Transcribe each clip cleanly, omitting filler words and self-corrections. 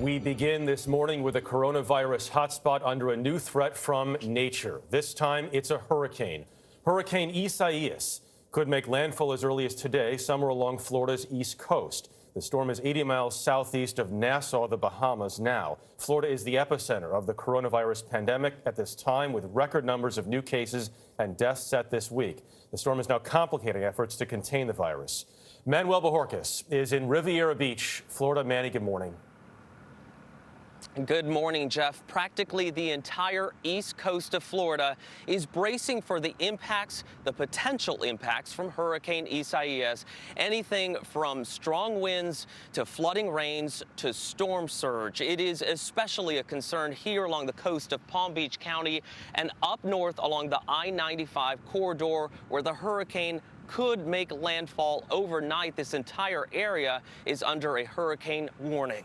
We begin this morning with a coronavirus hotspot under a new threat from nature. This time, it's a hurricane. Hurricane Isaias could make landfall as early as today, somewhere along Florida's east coast. The storm is 80 miles southeast of Nassau, the Bahamas now. Florida is the epicenter of the coronavirus pandemic at this time, with record numbers of new cases and deaths set this week. The storm is now complicating efforts to contain the virus. Manuel Bojorquez is in Riviera Beach, Florida. Manny, good morning. Good morning, Jeff. Practically the entire east coast of Florida is bracing for the impacts, the potential impacts from Hurricane Isaias. Anything from strong winds to flooding rains to storm surge. It is especially a concern here along the coast of Palm Beach County and up north along the I-95 corridor, where the hurricane could make landfall overnight. This entire area is under a hurricane warning.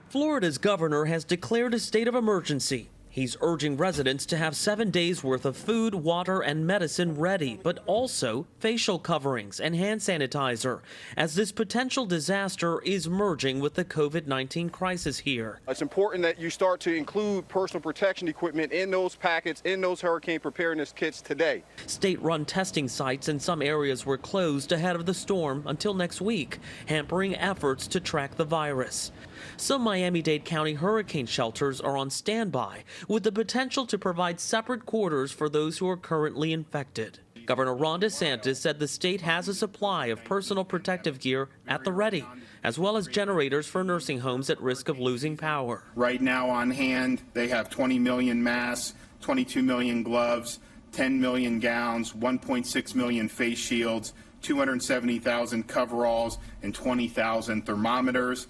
Florida's governor has declared a state of emergency. He's urging residents to have 7 days worth of food, water, and medicine ready, but also facial coverings and hand sanitizer, as this potential disaster is merging with the COVID-19 crisis here. It's important that you start to include personal protection equipment in those packets, in those hurricane preparedness kits today. State-run testing sites in some areas were closed ahead of the storm until next week, hampering efforts to track the virus. Some Miami-Dade County hurricane shelters are on standby, with the potential to provide separate quarters for those who are currently infected. Governor Ron DeSantis said the state has a supply of personal protective gear at the ready, as well as generators for nursing homes at risk of losing power. Right now on hand, they have 20 million masks, 22 million gloves, 10 million gowns, 1.6 million face shields, 270,000 coveralls, and 20,000 thermometers.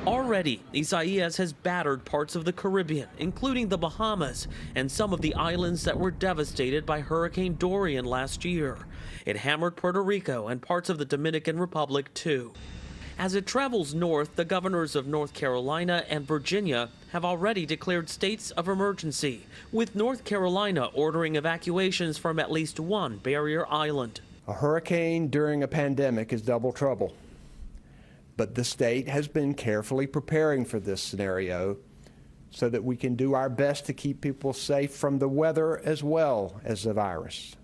Already, Isaias has battered parts of the Caribbean, including the Bahamas, and some of the islands that were devastated by Hurricane Dorian last year. It hammered Puerto Rico and parts of the Dominican Republic, too. As it travels north, the governors of North Carolina and Virginia have already declared states of emergency, with North Carolina ordering evacuations from at least one barrier island. A hurricane during a pandemic is double trouble. But the state has been carefully preparing for this scenario so that we can do our best to keep people safe from the weather as well as the virus.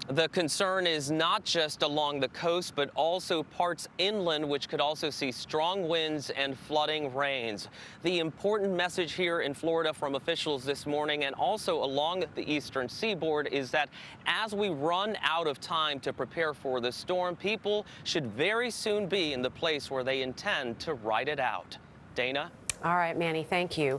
The concern is not just along the coast, but also parts inland, which could also see strong winds and flooding rains. The important message here in Florida from officials this morning and also along the eastern seaboard is that as we run out of time to prepare for the storm, people should very soon be in the place where they intend to ride it out. Dana? All right, Manny, thank you.